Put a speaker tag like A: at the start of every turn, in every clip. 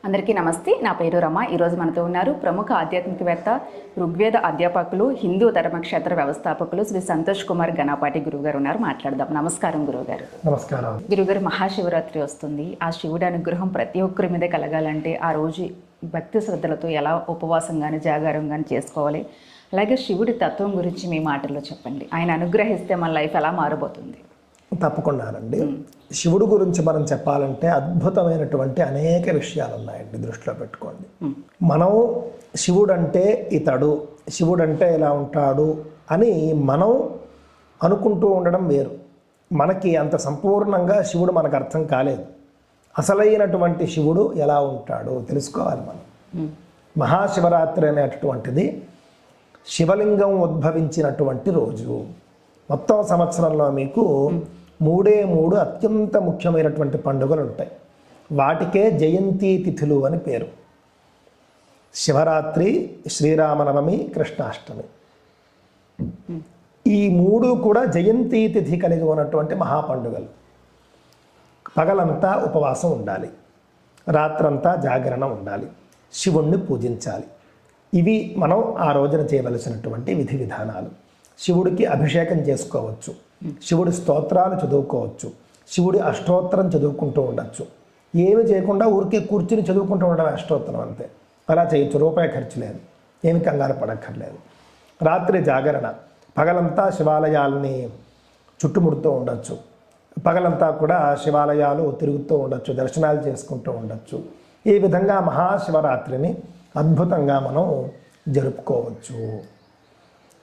A: అందరికీ నమస్తే. నా పేరు రమ. ఈరోజు మనతో ఉన్నారు ప్రముఖ ఆధ్యాత్మికవేత్త, ఋగ్వేద అధ్యాపకులు, హిందూ ధర్మక్షేత్ర వ్యవస్థాపకులు శ్రీ సంతోష్ కుమార్ గణపాటి గురువుగారు ఉన్నారు. మాట్లాడదాం. నమస్కారం గురువుగారు.
B: నమస్కారం
A: గురువుగారు. మహాశివరాత్రి వస్తుంది. ఆ శివుడి అనుగ్రహం ప్రతి ఒక్కరి మీద కలగాలంటే ఆ రోజు భక్తి శ్రద్ధలతో ఎలా ఉపవాసం కానీ జాగారం కానీ చేసుకోవాలి? అలాగే శివుడి తత్వం గురించి మీ మాటల్లో చెప్పండి. ఆయన అనుగ్రహిస్తే మన లైఫ్ ఎలా మారబోతుంది?
B: తప్పకుండానండి. శివుడు గురించి మనం చెప్పాలంటే అద్భుతమైనటువంటి అనేక విషయాలు ఉన్నాయండి, దృష్టిలో పెట్టుకోండి. మనం శివుడంటే ఇతడు, శివుడంటే ఇలా ఉంటాడు అని మనం అనుకుంటూ ఉండడం వేరు. మనకి అంత సంపూర్ణంగా శివుడు మనకు అర్థం కాలేదు. అసలైనటువంటి శివుడు ఎలా ఉంటాడు తెలుసుకోవాలి మనం. మహాశివరాత్రి అనేటటువంటిది శివలింగం ఉద్భవించినటువంటి రోజు. మొత్తం సంవత్సరంలో మీకు మూడే మూడు అత్యంత ముఖ్యమైనటువంటి పండుగలు ఉంటాయి. వాటికే జయంతి తిథులు అని పేరు. శివరాత్రి, శ్రీరామనవమి, కృష్ణాష్టమి. ఈ మూడు కూడా జయంతి తిథి కలిగి ఉన్నటువంటి మహాపండుగలు. పగలంతా ఉపవాసం ఉండాలి, రాత్రంతా జాగరణ ఉండాలి, శివుణ్ణి పూజించాలి. ఇవి మనం ఆ రోజున చేయవలసినటువంటి విధి విధానాలు. శివుడికి అభిషేకం చేసుకోవచ్చు, శివుడి స్తోత్రాలు చదువుకోవచ్చు, శివుడి అష్టోత్తరం చదువుకుంటూ ఉండొచ్చు. ఏమి చేయకుండా ఊరికే కూర్చుని చదువుకుంటూ ఉండడం అష్టోత్తరం అంతే. అలా చేయొచ్చు, రూపాయి ఖర్చు లేదు, ఏమి కంగారు పడక్కర్లేదు. రాత్రి జాగరణ, పగలంతా శివాలయాల్ని చుట్టుముడుతూ ఉండొచ్చు, పగలంతా కూడా శివాలయాలు తిరుగుతూ ఉండొచ్చు, దర్శనాలు చేసుకుంటూ ఉండొచ్చు. ఈ విధంగా మహాశివరాత్రిని అద్భుతంగా మనం జరుపుకోవచ్చు.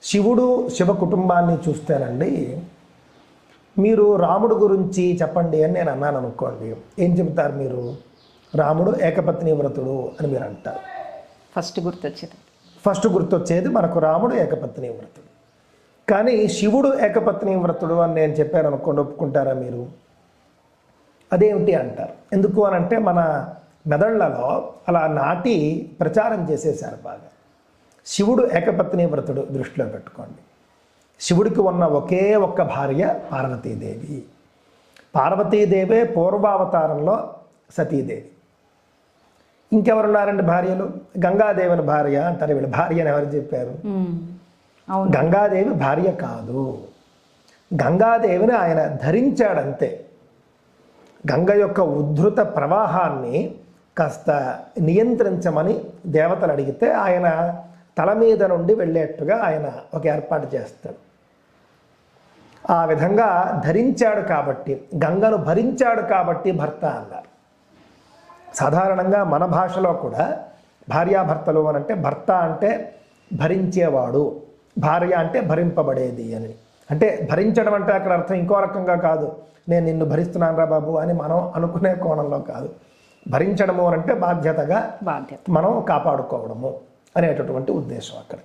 B: శివుడు శివ కుటుంబాన్ని చూస్తేనండి, మీరు రాముడు గురించి చెప్పండి అని నేను అన్నాను అనుకోండి, ఏం చెబుతారు మీరు? రాముడు ఏకపత్ని వ్రతుడు అని మీరు అంటారు. ఫస్ట్ గుర్తొచ్చేది మనకు రాముడు ఏకపత్ని వ్రతుడు. కానీ శివుడు ఏకపత్ని వ్రతుడు అని నేను చెప్పాను అనుకోండి, ఒప్పుకుంటారా మీరు? అదేమిటి అంటారు. ఎందుకు అని అంటే మన మెదళ్లలో అలా నాటి ప్రచారం చేసేసారు బాగా. శివుడు ఏకపత్ని వ్రతుడు దృష్టిలో పెట్టుకోండి. శివుడికి ఉన్న ఒకే ఒక్క భార్య పార్వతీదేవి. పార్వతీదేవే పూర్వావతారంలో సతీదేవి. ఇంకెవరున్నారండి భార్యలు? గంగాదేవిని భార్య అంటారు. వీళ్ళు భార్య అని ఎవరు చెప్పారు? గంగాదేవి భార్య కాదు. గంగాదేవిని ఆయన ధరించాడంతే. గంగ యొక్క ఉద్ధృత ప్రవాహాన్ని కాస్త నియంత్రించమని దేవతలు అడిగితే ఆయన తల మీద నుండి వెళ్ళేట్టుగా ఆయన ఒక ఏర్పాటు చేస్తాడు. ఆ విధంగా ధరించాడు కాబట్టి, గంగను భరించాడు కాబట్టి భర్త అన్నారు. సాధారణంగా మన భాషలో కూడా భార్యాభర్తలు అని అంటే భర్త అంటే భరించేవాడు, భార్య అంటే భరింపబడేది అని. అంటే భరించడం అంటే అక్కడ అర్థం ఇంకో రకంగా కాదు, నేను నిన్ను భరిస్తున్నాను రా బాబు అని మనం అనుకునే కోణంలో కాదు. భరించడము అని అంటే బాధ్యతగా మనం కాపాడుకోవడము అనేటటువంటి ఉద్దేశం అక్కడ.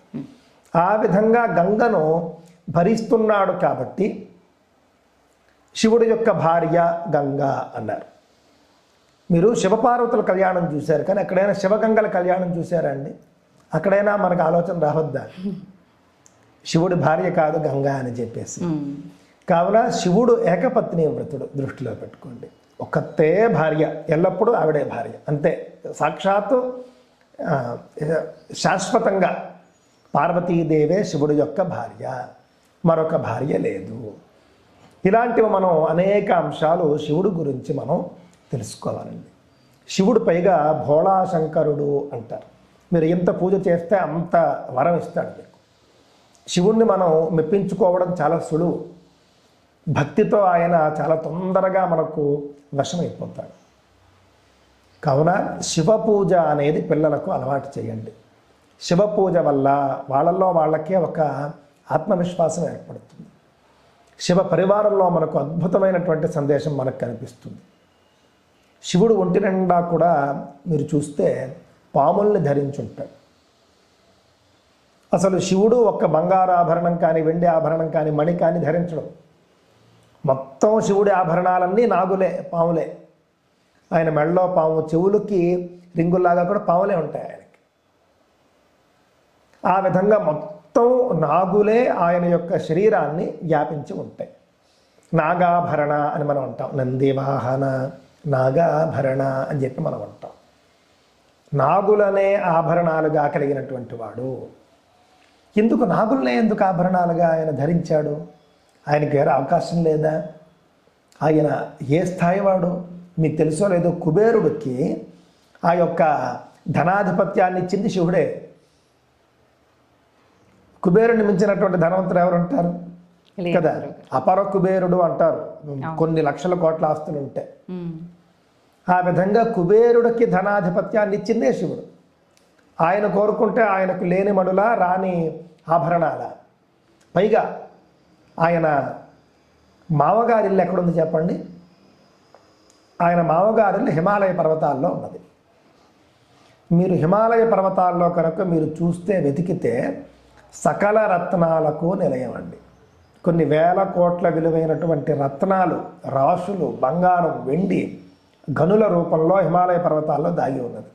B: ఆ విధంగా గంగను భరిస్తున్నాడు కాబట్టి శివుడి యొక్క భార్య గంగ అన్నారు. మీరు శివపార్వతుల కళ్యాణం చూశారు, కానీ ఎక్కడైనా శివగంగల కళ్యాణం చూశారా అండి? అక్కడైనా మనకు ఆలోచన రావద్దా? శివుడి భార్య కాదు గంగ అని చెప్పేసి. కావున శివుడు ఏకపత్ని వ్రతుడు దృష్టిలో పెట్టుకోండి. ఒక్కతే భార్య, ఎల్లప్పుడూ ఆవిడే భార్య అంతే. సాక్షాత్తు శాశ్వతంగా పార్వతీదేవే శివుడి యొక్క భార్య, మరొక భార్య లేదు. ఇలాంటివి మనం అనేక అంశాలు శివుడు గురించి మనం తెలుసుకోవాలండి. శివుడు పైగా భోళాశంకరుడు అంటారు. మీరు ఎంత పూజ చేస్తే అంత వరం ఇస్తాడు మీకు. శివుణ్ణి మనం మెప్పించుకోవడం చాలా సులువు. భక్తితో ఆయన చాలా తొందరగా మనకు వశమైపోతాడు. కావున శివ పూజ అనేది పిల్లలకు అలవాటు చేయండి. శివ పూజ వల్ల వాళ్ళల్లో వాళ్ళకే ఒక ఆత్మవిశ్వాసం ఏర్పడుతుంది. శివ పరివారంలో మనకు అద్భుతమైనటువంటి సందేశం మనకు కనిపిస్తుంది. శివుడు ఒంటి నిండా కూడా మీరు చూస్తే పాముల్ని ధరించుంటాడు. అసలు శివుడు ఒక్క బంగారు ఆభరణం కానీ, వెండి ఆభరణం కానీ, మణి కానీ ధరించడం. మొత్తం శివుడి ఆభరణాలన్నీ నాగులే, పాములే. ఆయన మెడలో పాము, చెవులకి రింగుల్లాగా కూడా పాములే ఉంటాయి ఆయనకి. ఆ విధంగా మొత్తం నాగులే ఆయన యొక్క శరీరాన్ని వ్యాపించి ఉంటాయి. నాగాభరణ అని మనం అంటాం. నందివాహన నాగాభరణ అని చెప్పి మనం అంటాం. నాగులనే ఆభరణాలుగా కలిగినటువంటి వాడు. ఎందుకు నాగులనే ఎందుకు ఆభరణాలుగా ఆయన ధరించాడు? ఆయనకి వేరే అవకాశం లేదా? ఆయన ఏ స్థాయి వాడు? మీకు తెలుసో లేదో, కుబేరుడికి ఆ యొక్క ధనాధిపత్యాన్ని ఇచ్చింది శివుడే. కుబేరుని మించినటువంటి ధనవంతులు ఎవరు ఉంటారు కదా? అపర కుబేరుడు అంటారు కొన్ని లక్షల కోట్ల ఆస్తులు ఉంటాయి. ఆ విధంగా కుబేరుడికి ధనాధిపత్యాన్ని ఇచ్చిందే శివుడు. ఆయన కోరుకుంటే ఆయనకు లేని మడుల రాని ఆభరణాల. పైగా ఆయన మామగారి ఇల్లు ఎక్కడుంది చెప్పండి? ఆయన మామగారి ఇల్లు హిమాలయ పర్వతాల్లో ఉన్నది. మీరు హిమాలయ పర్వతాల్లో కనుక మీరు చూస్తే వెతికితే సకల రత్నాలకు నిలయం అండి. కొన్ని వేల కోట్ల విలువైనటువంటి రత్నాలు, రాశులు, బంగారం, వెండి గనుల రూపంలో హిమాలయ పర్వతాల్లో దాగి ఉన్నది.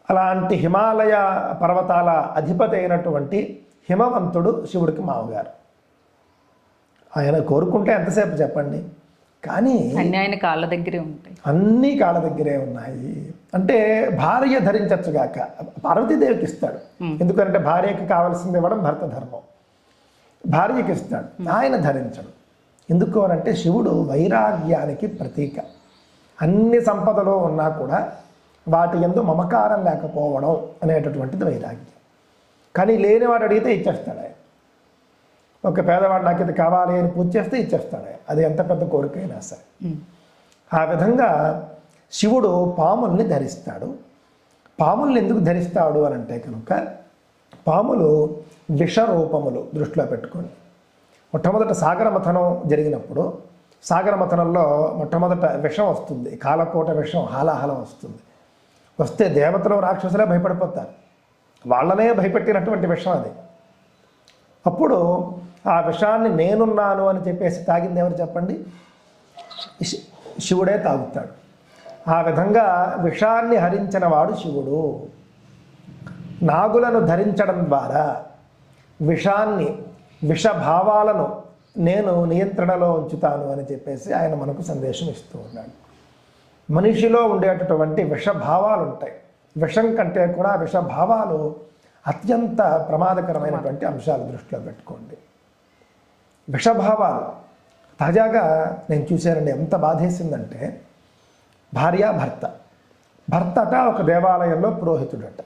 B: అలాంటి హిమాలయ పర్వతాల అధిపతి అయినటువంటి హిమవంతుడు శివుడికి మామగారు. ఆయన కోరుకుంటే ఎంతసేపు చెప్పండి? కానీ
A: అన్ని ఆయన కాళ్ళ దగ్గరే ఉంటాయి.
B: అన్నీ కాళ్ళ దగ్గరే ఉన్నాయి. అంటే భార్య ధరించచ్చుగాక, పార్వతీదేవికి ఇస్తాడు. ఎందుకంటే భార్యకి కావాల్సింది ఇవ్వడం భర్త ధర్మం. భార్యకి ఇస్తాడు, ఆయన ధరించడు. ఎందుకు అనంటే శివుడు వైరాగ్యానికి ప్రతీక. అన్ని సంపదలో ఉన్నా కూడా వాటి యందు మమకారం లేకపోవడం అనేటటువంటిది వైరాగ్యం. కానీ లేనివాడు అడిగితే ఇచ్చేస్తాడు ఆయన. ఒక పేదవాడు నాకు ఇది కావాలి అని పూజ చేస్తే ఇచ్చేస్తాడు ఆయన. అది ఎంత పెద్ద కోరికైనా సరే. ఆ విధంగా శివుడు పాముల్ని ధరిస్తాడు. పాముల్ని ఎందుకు ధరిస్తాడు అని అంటే కనుక, పాములు విషరూపములు దృష్టిలో పెట్టుకోండి. మొట్టమొదట సాగర మథనం జరిగినప్పుడు, సాగర మథనంలో మొట్టమొదట విషం వస్తుంది, కాలకోట విషం, హాలాహలం వస్తుంది. వస్తే దేవతలు రాక్షసులే భయపడిపోతారు. వాళ్ళనే భయపెట్టినటువంటి విషం అది. అప్పుడు ఆ విషాన్ని నేనున్నాను అని చెప్పేసి తాగింది ఎవరు చెప్పండి? శివుడే తాగుతాడు. ఆ విధంగా విషాన్ని హరించిన వాడు శివుడు. నాగులను ధరించడం ద్వారా విషాన్ని, విషభావాలను నేను నియంత్రణలో ఉంచుతాను అని చెప్పేసి ఆయన మనకు సందేశం ఇస్తూ ఉన్నాడు. మనిషిలో ఉండేటటువంటి విషభావాలు ఉంటాయి. విషం కంటే కూడా విషభావాలు అత్యంత ప్రమాదకరమైనటువంటి అంశాలు దృష్టిలో పెట్టుకోండి. విషభావాలు తాజాగా నేను చూశానండి, ఎంత బాధేసిందంటే, భార్య భర్త. భర్త అట ఒక దేవాలయంలో పురోహితుడట.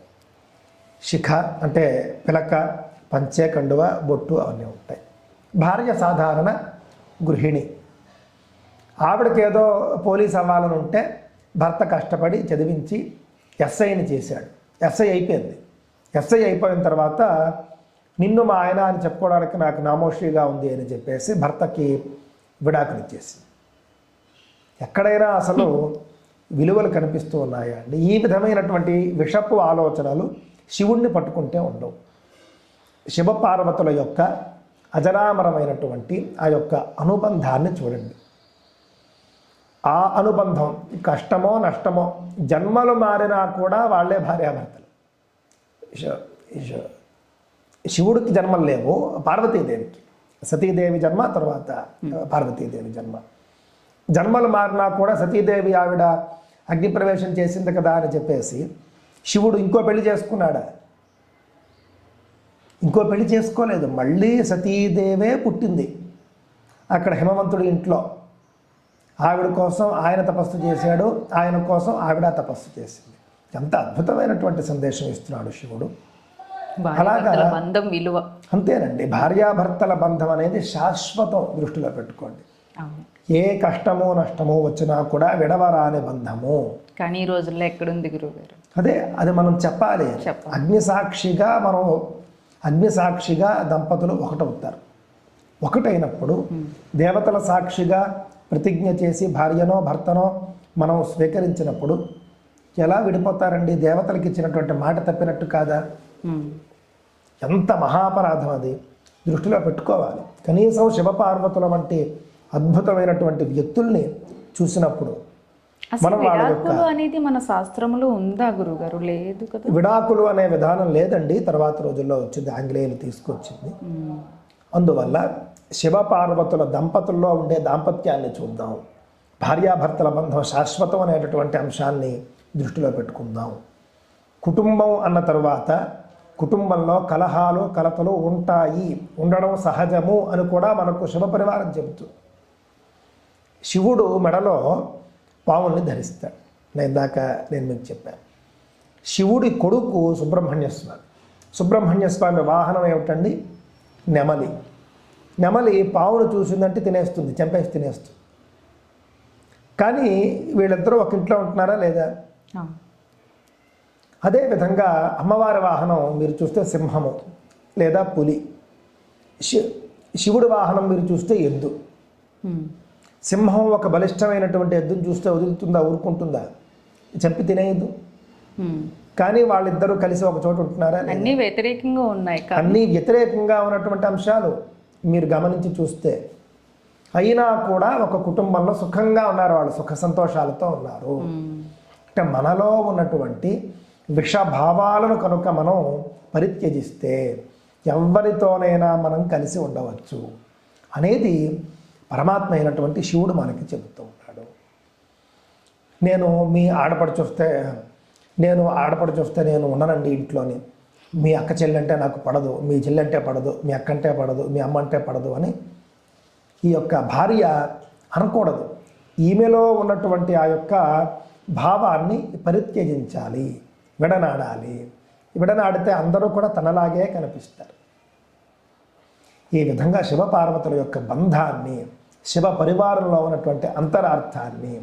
B: శిఖ అంటే పిలక, పంచె, కండువ, బొట్టు అవన్నీ ఉంటాయి. భార్య సాధారణ గృహిణి. ఆవిడకి ఏదో పోలీస్ అవ్వాలని ఉంటే భర్త కష్టపడి చదివించి ఎస్ఐని చేశాడు. ఎస్ఐ అయిపోయింది. ఎస్ఐ అయిపోయిన తర్వాత నిన్ను మా ఆయన అని చెప్పుకోవడానికి నాకు నామోషిగా ఉంది అని చెప్పేసి భర్తకి విడాకులు ఇచ్చేసింది. ఎక్కడైనా అసలు విలువలు కనిపిస్తూ ఉన్నాయా అండి? ఈ విధమైనటువంటి విషపు ఆలోచనలు శివుణ్ణి పట్టుకుంటే ఉండవు. శివపార్వతుల యొక్క అజరామరమైనటువంటి ఆ యొక్క అనుబంధాన్ని చూడండి. ఆ అనుబంధం కష్టమో నష్టమో జన్మలు మారినా కూడా వాళ్ళే భార్యాభర్తలు. శివుడికి జన్మలు లేవు, పార్వతీదేవికి. సతీదేవి జన్మ, తర్వాత పార్వతీదేవి జన్మ. జన్మలు మారినా కూడా సతీదేవి ఆవిడ అగ్నిప్రవేశం చేసింది కదా అని చెప్పేసి శివుడు ఇంకో పెళ్లి చేసుకున్నాడా? ఇంకో పెళ్లి చేసుకోలేదు. మళ్ళీ సతీదేవే పుట్టింది అక్కడ హిమవంతుడి ఇంట్లో. ఆవిడ కోసం ఆయన తపస్సు చేశాడు, ఆయన కోసం ఆవిడ తపస్సు చేసింది. ఎంత అద్భుతమైనటువంటి సందేశం ఇస్తున్నాడు శివుడు. అలాగా
A: బంధం విలువ
B: అంతేనండి. భార్యాభర్తల బంధం అనేది శాశ్వతం, దృష్టిలో పెట్టుకోండి. ఏ కష్టమో నష్టమో వచ్చినా కూడా విడవరాని బంధము.
A: కానీ ఈ రోజుల్లో ఎక్కడుంది గురువుగారు?
B: అది మనం చెప్పాలి. అగ్నిసాక్షిగా దంపతులు ఒకటవుతారు. ఒకటైనప్పుడు దేవతల సాక్షిగా ప్రతిజ్ఞ చేసి భార్యనో భర్తనో మనం స్వీకరించినప్పుడు ఎలా విడిపోతారండి? దేవతలకు ఇచ్చినటువంటి మాట తప్పినట్టు కాదా? ఎంత మహాపరాధం అది, దృష్టిలో పెట్టుకోవాలి. కనీసం శివపార్వతుల వంటి అద్భుతమైనటువంటి వ్యక్తుల్ని చూసినప్పుడు మనం వాళ్ళ యొక్క
A: అనేది మన శాస్త్రంలో ఉందా గురుగారు? లేదు కదా.
B: విడాకులు అనే విధానం లేదండి, తర్వాత రోజుల్లో వచ్చింది, ఆంగ్లేయులు తీసుకొచ్చింది. అందువల్ల శివపార్వతుల దంపతుల్లో ఉండే దాంపత్యాన్ని చూద్దాం. భార్యాభర్తల బంధం శాశ్వతం అనేటటువంటి అంశాన్ని దృష్టిలో పెట్టుకుందాం. కుటుంబం అన్న తరువాత కుటుంబంలో కలహాలు కలతలు ఉంటాయి, ఉండడం సహజము అని కూడా మనకు శివపరివారం చెబుతుంది. శివుడు మెడలో పావుల్ని ధరిస్తాడు. నేను మీకు చెప్పాను. శివుడి కొడుకు సుబ్రహ్మణ్య స్వామి. సుబ్రహ్మణ్య స్వామి వాహనం ఏమిటండి? నెమలి. నెమలి పావును చూసిందంటే తినేస్తుంది, చంపేసి తినేస్తుంది. కానీ వీళ్ళిద్దరూ ఒక ఇంట్లో ఉంటున్నారా లేదా? అదేవిధంగా అమ్మవారి వాహనం మీరు చూస్తే సింహము లేదా పులి. శివుడి వాహనం మీరు చూస్తే ఎద్దు. సింహం ఒక బలిష్టమైనటువంటి ఎద్దును చూస్తే వదులుతుందా, ఊరుకుంటుందా? చంపి తినేయద్దు. కానీ వాళ్ళిద్దరూ కలిసి ఒక చోట ఉంటున్నారా?
A: అన్నీ వ్యతిరేకంగా ఉన్నాయి.
B: అన్నీ వ్యతిరేకంగా ఉన్నటువంటి అంశాలు మీరు గమనించి చూస్తే, అయినా కూడా ఒక కుటుంబంలో సుఖంగా ఉన్నారు, వాళ్ళు సుఖ సంతోషాలతో ఉన్నారు. అంటే మనలో ఉన్నటువంటి విషభావాలను కనుక మనం పరిత్యజిస్తే ఎవరితోనైనా మనం కలిసి ఉండవచ్చు అనేది పరమాత్మ అయినటువంటి శివుడు మనకి చెబుతూ ఉన్నాడు. నేను ఆడపడుచు వస్తే నేను ఉండనండి ఇంట్లోని, మీ అక్క చెల్లంటే నాకు పడదు, మీ చెల్లంటే పడదు, మీ అక్కంటే పడదు, మీ అమ్మ అంటే పడదు అని ఈ యొక్క భార్య అనకూడదు. ఈమెలో ఉన్నటువంటి ఆ యొక్క భావాన్ని పరిత్యజించాలి, విడనాడాలి. విడనాడితే అందరూ కూడా తనలాగే కనిపిస్తారు. ఈ విధంగా శివపార్వతుల యొక్క బంధాన్ని, శివ పరివారంలో ఉన్నటువంటి అంతరార్థాన్ని,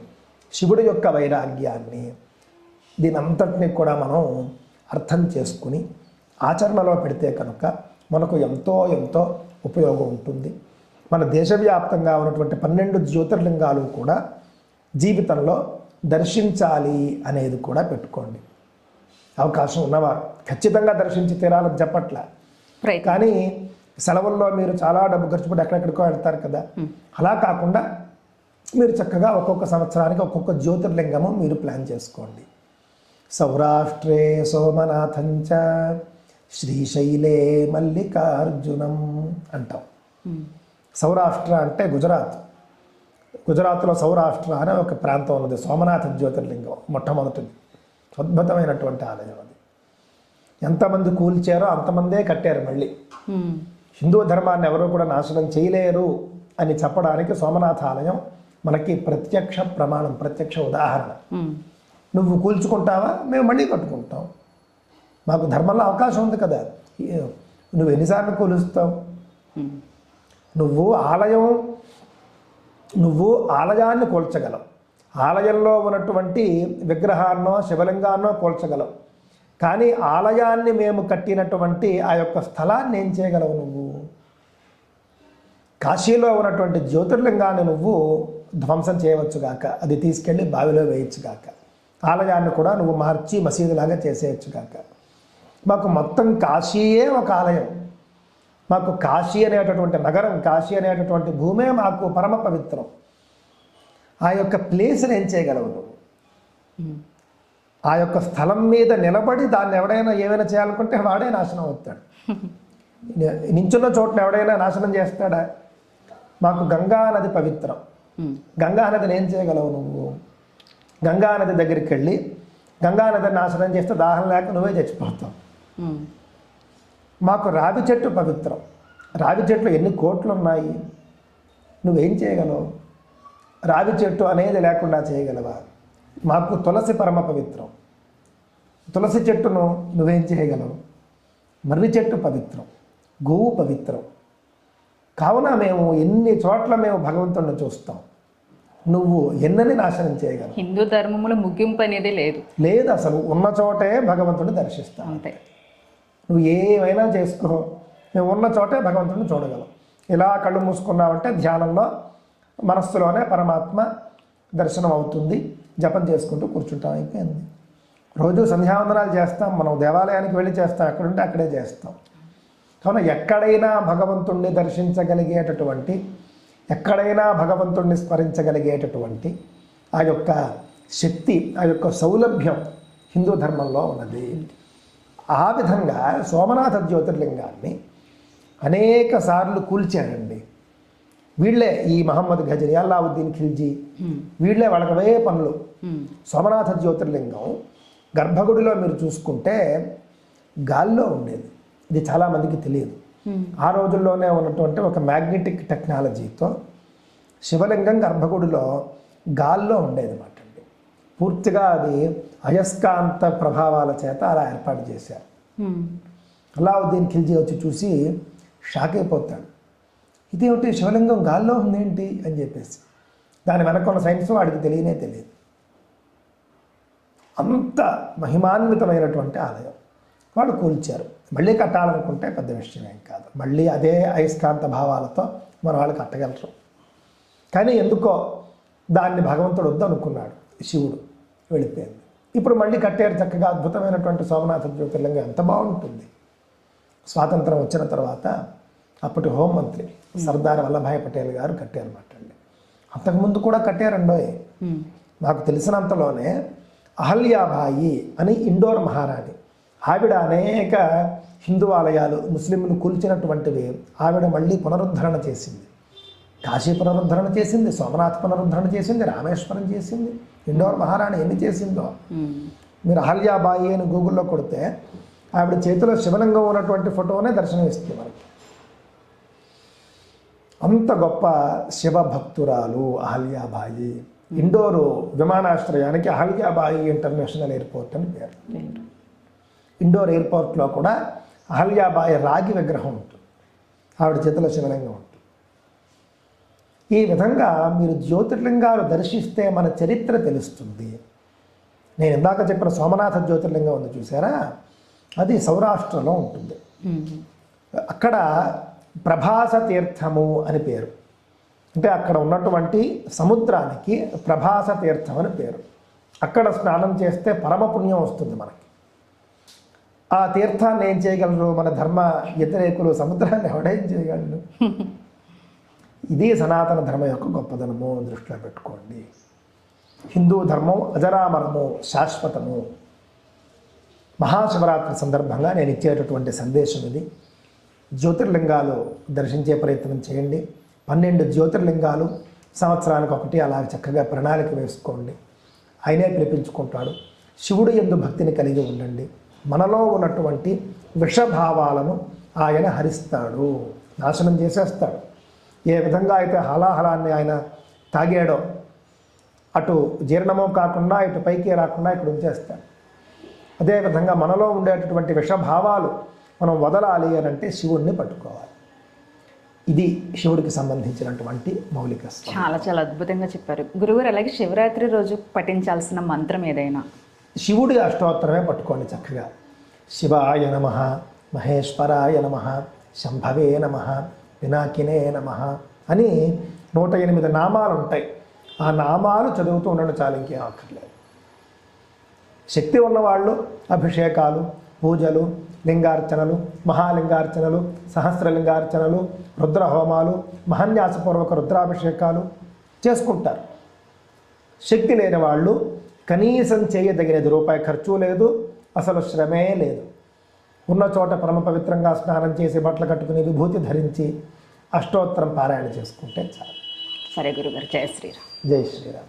B: శివుడి యొక్క వైరాగ్యాన్ని, దీనంతటినీ కూడా మనం అర్థం చేసుకుని ఆచరణలో పెడితే కనుక మనకు ఎంతో ఎంతో ఉపయోగం ఉంటుంది. మన దేశవ్యాప్తంగా ఉన్నటువంటి 12 జ్యోతిర్లింగాలు కూడా జీవితంలో దర్శించాలి అనేది కూడా పెట్టుకోండి. అవకాశం ఉన్నవారు ఖచ్చితంగా దర్శించి తీరాలని చెప్పట్ల, కానీ సెలవుల్లో మీరు చాలా డబ్బు ఖర్చు పెట్టి ఎక్కడెక్కడికో వెళ్తారు కదా, అలా కాకుండా మీరు చక్కగా ఒక్కొక్క సంవత్సరానికి ఒక్కొక్క జ్యోతిర్లింగము మీరు ప్లాన్ చేసుకోండి. సౌరాష్ట్రే సోమనాథంచ శ్రీశైలే మల్లికార్జునం అంటాం. సౌరాష్ట్ర అంటే గుజరాత్లో సౌరాష్ట్ర అనే ఒక ప్రాంతం ఉన్నది. సోమనాథ జ్యోతిర్లింగం మొట్టమొదటిది, అద్భుతమైనటువంటి ఆలయం అది. ఎంతమంది కూల్చారో అంతమందే కట్టారు మళ్ళీ. హిందూ ధర్మాన్ని ఎవరూ కూడా నాశనం చేయలేరు అని చెప్పడానికి సోమనాథ ఆలయం మనకి ప్రత్యక్ష ప్రమాణం, ప్రత్యక్ష ఉదాహరణ. నువ్వు కూల్చుకుంటావా, మేము మళ్ళీ కట్టుకుంటాం. మాకు ధర్మంలో అవకాశం ఉంది కదా. నువ్వు ఎన్నిసార్లు కూలుస్తావు? నువ్వు ఆలయాన్ని కూల్చగలవు, ఆలయంలో ఉన్నటువంటి విగ్రహాన్నో శివలింగాన్నో కూల్చగలవు. కానీ ఆలయాన్ని మేము కట్టినటువంటి ఆ యొక్క స్థలాన్ని ఏం చేయగలవు? నువ్వు కాశీలో ఉన్నటువంటి జ్యోతిర్లింగాన్ని నువ్వు ధ్వంసం చేయవచ్చుగాక, అది తీసుకెళ్ళి బావిలో వేయచ్చుగాక. ఆలయాన్ని కూడా నువ్వు మార్చి మసీదులాగా చేసేయచ్చుగాక. మాకు మొత్తం కాశీయే ఒక ఆలయం. మాకు కాశీ అనేటటువంటి నగరం, కాశీ అనేటటువంటి భూమే మాకు పరమ పవిత్రం. ఆ యొక్క ప్లేస్ని ఏం చేయగలవు నువ్వు? ఆ యొక్క స్థలం మీద నిలబడి దాన్ని ఎవడైనా ఏమైనా చేయాలనుకుంటే వాడే నాశనం అవుతాడు. నించున్న చోటును ఎవడైనా నాశనం చేస్తాడా? మాకు గంగా నది పవిత్రం. గంగా నదిని ఏం చేయగలవు నువ్వు? గంగా నది దగ్గరికి వెళ్ళి గంగా నదిని నాశనం చేస్తే దాహం లేక నువ్వే చచ్చిపోతావు. మాకు రావి చెట్టు పవిత్రం. రావి చెట్లు ఎన్ని కోట్లు ఉన్నాయి, నువ్వేం చేయగలవు? రావి చెట్టు అనేది లేకుండా చేయగలవా? మాకు తులసి పరమ పవిత్రం. తులసి చెట్టును నువ్వేం చేయగలవు? మర్రి చెట్టు పవిత్రం, గోవు పవిత్రం. కావున మేము ఎన్ని చోట్ల మేము భగవంతుడిని చూస్తాం, నువ్వు ఎన్నని నాశనం చేయగలవు?
A: హిందూ ధర్మములో ముగింపు అనేది లేదు
B: అసలు. ఉన్న చోటే భగవంతుడిని దర్శిస్తాం అంతే. నువ్వు ఏమైనా చేసుకో, మేము ఉన్న చోటే భగవంతుడిని చూడగలం. ఇలా కళ్ళు మూసుకున్నావంటే ధ్యానంలో మనస్సులోనే పరమాత్మ దర్శనం అవుతుంది. జపం చేసుకుంటూ కూర్చుంటాం, అయిపోయింది. రోజు సంధ్యావందనాలు చేస్తాం, మనం దేవాలయానికి వెళ్ళి చేస్తాం, ఎక్కడుంటే అక్కడే చేస్తాం. కావున ఎక్కడైనా భగవంతుణ్ణి దర్శించగలిగేటటువంటి, ఎక్కడైనా భగవంతుణ్ణి స్మరించగలిగేటటువంటి ఆ యొక్క శక్తి, ఆ యొక్క సౌలభ్యం హిందూ ధర్మంలో ఉన్నది. ఆ విధంగా సోమనాథ జ్యోతిర్లింగాన్ని అనేక సార్లు కూల్చారండి. వీళ్ళే ఈ మహమ్మద్ ఘజని, అల్లావుద్దీన్ ఖిల్జీ, వీళ్ళే వాళ్ళకి అవే పనులు. సోమనాథ జ్యోతిర్లింగం గర్భగుడిలో మీరు చూసుకుంటే గాల్లో ఉండేది. ఇది చాలామందికి తెలియదు. ఆ రోజుల్లోనే ఉన్నటువంటి ఒక మ్యాగ్నెటిక్ టెక్నాలజీతో శివలింగం గర్భగుడిలో గాల్లో ఉండేది అన్నమాట అండి. పూర్తిగా అది అయస్కాంత ప్రభావాల చేత అలా ఏర్పాటు చేశారు. అల్లావుద్దీన్ ఖిల్జీ వచ్చి చూసి షాక్ అయిపోతాడు. ఇదేమిటి శివలింగం గాల్లో ఉందేంటి అని చెప్పేసి. దాని వెనక ఉన్న సైన్స్ వాడికి తెలియనే తెలియదు. అంత మహిమాన్వితమైనటువంటి ఆలయం వాడు కూల్చారు. మళ్ళీ కట్టాలనుకుంటే పెద్ద విషయం ఏం కాదు. మళ్ళీ అదే అయస్కాంత భావాలతో మన వాళ్ళు కట్టగలరు. కానీ ఎందుకో దాన్ని భగవంతుడు వద్దు అనుకున్నాడు. శివుడు వెళ్ళిపోయింది. ఇప్పుడు మళ్ళీ కట్టారు చక్కగా. అద్భుతమైనటువంటి సోమనాథ జ్యోతిర్లింగం ఎంత బాగుంటుంది. స్వాతంత్రం వచ్చిన తర్వాత అప్పటి హోంమంత్రి సర్దార్ వల్లభాయ్ పటేల్ గారు కట్టారన్నమాట అండి. అంతకుముందు కూడా కట్టారండోయ్. నాకు తెలిసినంతలోనే అహల్యాబాయి అని ఇండోర్ మహారాణి, ఆవిడ అనేక హిందూ ఆలయాలు ముస్లింలు కూల్చినటువంటివి ఆవిడ మళ్ళీ పునరుద్ధరణ చేసింది. కాశీ పునరుద్ధరణ చేసింది, సోమనాథ్ పునరుద్ధరణ చేసింది, రామేశ్వరం చేసింది. ఇండోర్ మహారాణి ఎన్ని చేసిందో. మీరు అహల్యాబాయి అని గూగుల్లో కొడితే ఆవిడ చేతిలో శివలింగం ఉన్నటువంటి ఫోటోనే దర్శనం ఇస్తుంది మనకి. అంత గొప్ప శివభక్తురాలు అహల్యాబాయి. ఇండోరు విమానాశ్రయానికి అహల్యాబాయి ఇంటర్నేషనల్ ఎయిర్పోర్ట్ అని పేరు. ఇండోర్ ఎయిర్పోర్ట్లో కూడా అహల్యాబాయి రాగి విగ్రహం ఉంటుంది. ఆవిడ చేతిలో శివలింగం ఉంటుంది. ఈ విధంగా మీరు జ్యోతిర్లింగాలు దర్శిస్తే మన చరిత్ర తెలుస్తుంది. నేను ఇందాక చెప్పిన సోమనాథ జ్యోతిర్లింగం ఉంది చూసారా, అది సౌరాష్ట్రలో ఉంటుంది. అక్కడ ప్రభాస తీర్థము అని పేరు. అంటే అక్కడ ఉన్నటువంటి సముద్రానికి ప్రభాస తీర్థం అని పేరు. అక్కడ స్నానం చేస్తే పరమపుణ్యం వస్తుంది మనకి. ఆ తీర్థాన్ని ఏం చేయగలరు మన ధర్మ వ్యతిరేకులు? సముద్రాన్ని ఎవడేం చేయగలరు? ఇది సనాతన ధర్మం యొక్క గొప్పదనము, దృష్టిలో పెట్టుకోండి. హిందూ ధర్మం అజరామరము, శాశ్వతము. మహాశివరాత్రి సందర్భంగా నేను ఇచ్చేటటువంటి సందేశం ఇది. జ్యోతిర్లింగాలు దర్శించే ప్రయత్నం చేయండి. 12 జ్యోతిర్లింగాలు సంవత్సరానికి ఒకటి అలా చక్కగా ప్రణాళిక వేసుకోండి. ఆయనే పిలిపించుకుంటాడు. శివుడు యందు భక్తిని కలిగి ఉండండి. మనలో ఉన్నటువంటి విషభావాలను ఆయన హరిస్తాడు, నాశనం చేసేస్తాడు. ఏ విధంగా అయితే హలాహలాన్ని ఆయన తాగాడో అటు జీర్ణమో కాకుండా ఇటు పైకి రాకుండా ఇక్కడ ఉంచేస్తాడు. అదేవిధంగా మనలో ఉండేటటువంటి విషభావాలు మనం వదలాలి అని అంటే శివుడిని పట్టుకోవాలి. ఇది శివుడికి సంబంధించినటువంటి మౌలిక.
A: చాలా చాలా అద్భుతంగా చెప్పారు గురుగారు. అలాగే శివరాత్రి రోజు పఠించాల్సిన మంత్రం ఏదైనా?
B: శివుడి అష్టోత్తరమే పట్టుకోండి చక్కగా. శివాయ నమః, మహేశ్వరాయ నమః, శంభవే నమః, పినాకినే నమః అని 108 నామాలు ఉంటాయి. ఆ నామాలు చదువుతూ ఉండడం చాలు, ఇంకేం అక్కర్లేదు. శక్తి ఉన్నవాళ్ళు అభిషేకాలు, పూజలు, లింగార్చనలు, మహాలింగార్చనలు, సహస్రలింగార్చనలు, రుద్రహోమాలు, మహాన్యాసపూర్వక రుద్రాభిషేకాలు చేసుకుంటారు. శక్తి లేని వాళ్ళు కనీసం చేయదగినది రూపాయి ఖర్చు లేదు, అసలు శ్రమే లేదు. ఉన్న చోట పరమ పవిత్రంగా స్నానం చేసి బట్టలు కట్టుకుని విభూతి ధరించి అష్టోత్తరం పారాయణ చేసుకుంటే చాలు.
A: సరే గురుగారు, జై శ్రీరామ్.
B: జై శ్రీరామ్.